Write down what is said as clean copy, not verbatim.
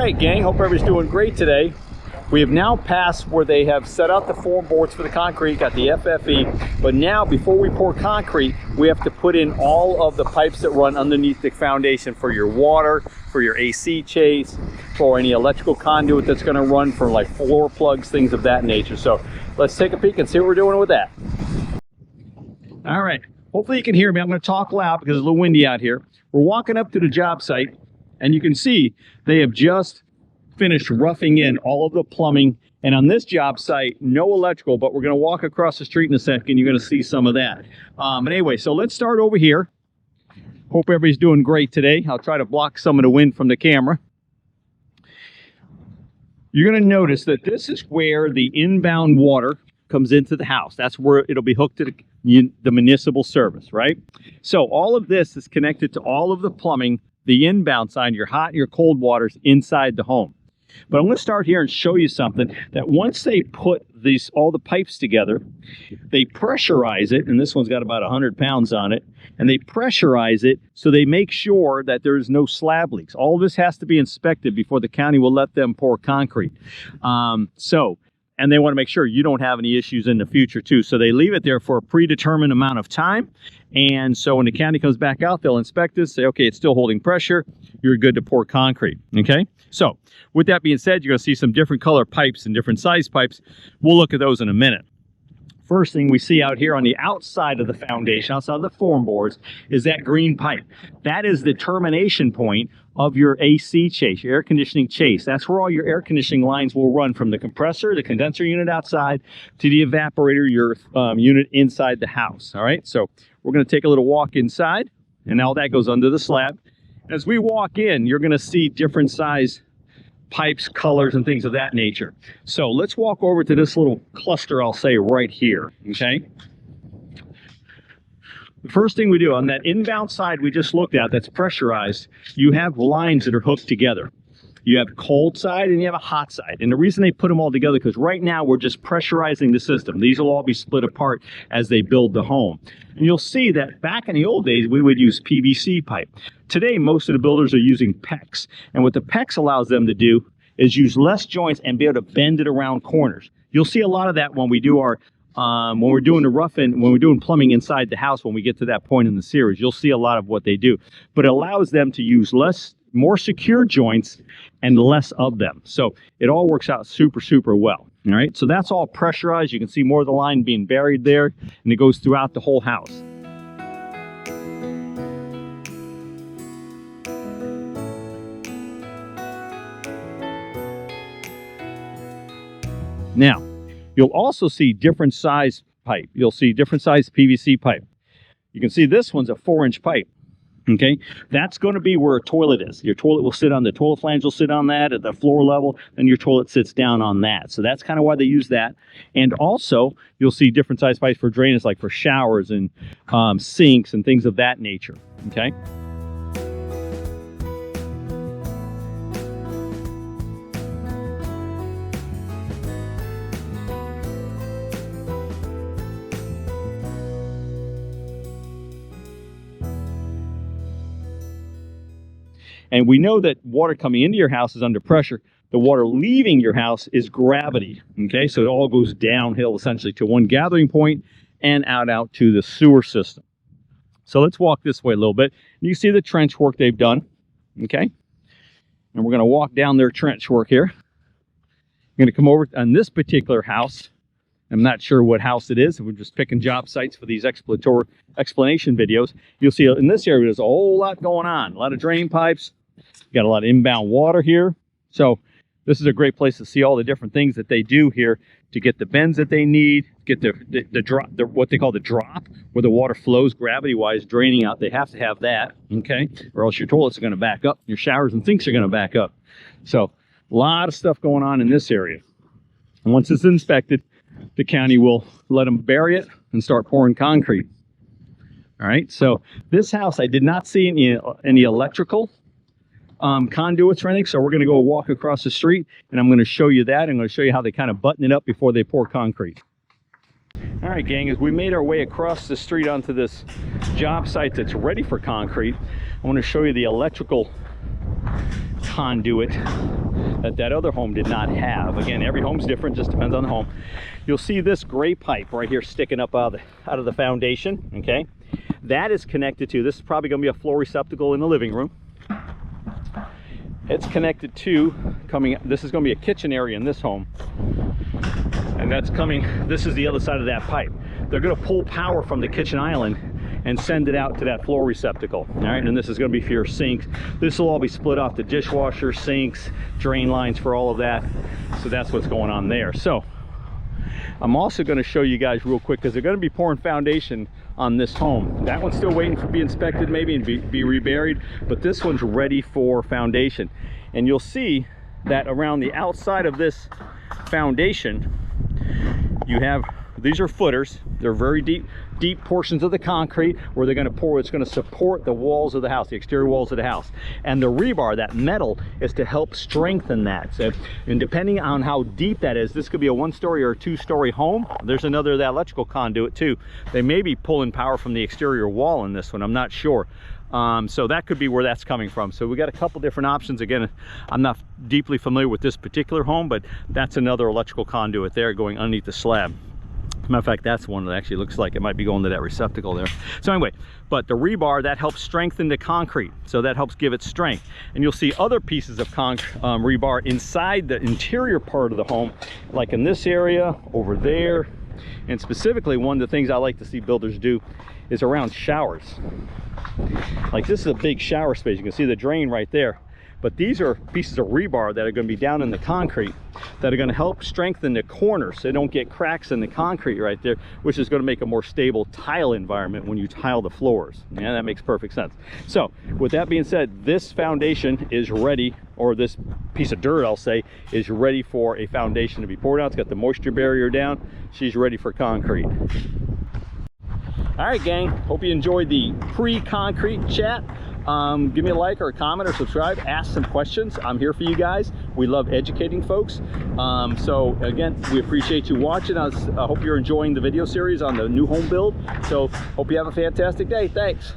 right, gang, hope everybody's doing great today. We have now passed where they have set out the form boards for the concrete, got the FFE, but now before we pour concrete, we have to put in all of the pipes that run underneath the foundation for your water, for your AC chase, for any electrical conduit that's going to run for like floor plugs, things of that nature. So let's take a peek and see what we're doing with that. All right, hopefully you can hear me. I'm going to talk loud because it's a little windy out here. We're walking up to the job site and you can see they have just finished roughing in all of the plumbing, and on this job site no electrical, but we're going to walk across the street in a second. You're going to see some of that, but anyway, so let's start over here. Hope everybody's doing great today. I'll try to block some of the wind from the camera. You're going to notice that this is where the inbound water comes into the house. That's where it'll be hooked to the municipal service, right? So all of this is connected to all of the plumbing, the inbound side, your hot and your cold waters inside the home. But I'm going to start here and show you something that once they put all the pipes together, they pressurize it, and this one's got about 100 pounds on it, and they pressurize it so they make sure that there's no slab leaks. All of this has to be inspected before the county will let them pour concrete. And they want to make sure you don't have any issues in the future too. So they leave it there for a predetermined amount of time. And so when the county comes back out, they'll inspect this, say, okay, it's still holding pressure. You're good to pour concrete, okay? So with that being said, you're going to see some different color pipes and different size pipes. We'll look at those in a minute. First thing we see out here on the outside of the foundation, outside of the form boards, is that green pipe. That is the termination point of your AC chase, your air conditioning chase. That's where all your air conditioning lines will run, from the compressor, the condenser unit outside, to the evaporator, your unit inside the house. All right, so we're going to take a little walk inside, and all that goes under the slab. As we walk in, you're going to see different size pipes, colors, and things of that nature. So let's walk over to this little cluster, I'll say, right here, okay? The first thing we do on that inbound side we just looked at that's pressurized, you have lines that are hooked together. You have a cold side and you have a hot side. And the reason they put them all together, because right now we're just pressurizing the system. These will all be split apart as they build the home. And you'll see that back in the old days, we would use PVC pipe. Today, most of the builders are using PEX. And what the PEX allows them to do is use less joints and be able to bend it around corners. You'll see a lot of that when we do our when we're doing the roughing, when we're doing plumbing inside the house. When we get to that point in the series, you'll see a lot of what they do. But it allows them to use more secure joints and less of them. So it all works out super, super well. All right, so that's all pressurized. You can see more of the line being buried there, and it goes throughout the whole house. Now, you'll also see different size pipe. You'll see different size PVC pipe. You can see this one's a 4-inch pipe. Okay, that's going to be where a toilet is. Your toilet will sit on, the toilet flange will sit on that at the floor level, and your toilet sits down on that. So that's kind of why they use that. And also, you'll see different size pipes for drainage, like for showers and sinks and things of that nature. Okay. And we know that water coming into your house is under pressure. The water leaving your house is gravity, okay? So it all goes downhill essentially to one gathering point and out to the sewer system. So let's walk this way a little bit. You see the trench work they've done, okay? And we're going to walk down their trench work here. I'm going to come over on this particular house. I'm not sure what house it is. We're just picking job sites for these explanation videos. You'll see in this area there's a whole lot going on. A lot of drain pipes. Got a lot of inbound water here. So this is a great place to see all the different things that they do here to get the bends that they need, get the drop, what they call the drop, where the water flows gravity-wise, draining out. They have to have that, okay? Or else your toilets are going to back up. Your showers and sinks are going to back up. So a lot of stuff going on in this area. And once it's inspected, the county will let them bury it and start pouring concrete. All right, so this house, I did not see any electrical conduits or anything, so we're going to go walk across the street, and I'm going to show you that. I'm going to show you how they kind of button it up before they pour concrete. All right, gang, as we made our way across the street onto this job site that's ready for concrete, I want to show you the electrical conduit that other home did not have. Again, every home's different, just depends on the home. You'll see this gray pipe right here sticking up out of the foundation, okay? That is connected to, this is probably gonna be a floor receptacle in the living room. It's connected to, this is gonna be a kitchen area in this home. And that's coming, this is the other side of that pipe. They're gonna pull power from the kitchen island and send it out to that floor receptacle. All right, and this is gonna be for your sinks. This will all be split off to dishwasher, sinks, drain lines for all of that. So that's what's going on there. So I'm also gonna show you guys real quick, because they're gonna be pouring foundation on this home. That one's still waiting for be inspected maybe and be reburied, but this one's ready for foundation. And you'll see that around the outside of this foundation, you have, these are footers. They're very deep portions of the concrete where they're going to pour. It's going to support the walls of the house, the exterior walls of the house. And the rebar, that metal, is to help strengthen that. So, and depending on how deep that is, this could be a 1-story or a 2-story home. There's another, that electrical conduit too. They may be pulling power from the exterior wall in this one. I'm not sure. So that could be where that's coming from. So we got a couple different options. Again, I'm not deeply familiar with this particular home, but that's another electrical conduit there going underneath the slab. Matter of fact, that's one that actually looks like it might be going to that receptacle there. So anyway, but the rebar, that helps strengthen the concrete. So that helps give it strength. And you'll see other pieces of rebar inside the interior part of the home, like in this area, over there. And specifically, one of the things I like to see builders do is around showers. Like this is a big shower space. You can see the drain right there. But these are pieces of rebar that are going to be down in the concrete that are going to help strengthen the corners so they don't get cracks in the concrete right there, which is going to make a more stable tile environment when you tile the floors. Yeah, that makes perfect sense. So with that being said, this foundation is ready, or this piece of dirt, I'll say, is ready for a foundation to be poured out. It's got the moisture barrier down. She's ready for concrete. All right, gang, hope you enjoyed the pre-concrete chat. Give me a like or a comment or subscribe, ask some questions. I'm here for you guys. We love educating folks. So again, we appreciate you watching us. I hope you're enjoying the video series on the new home build. So hope you have a fantastic day. Thanks.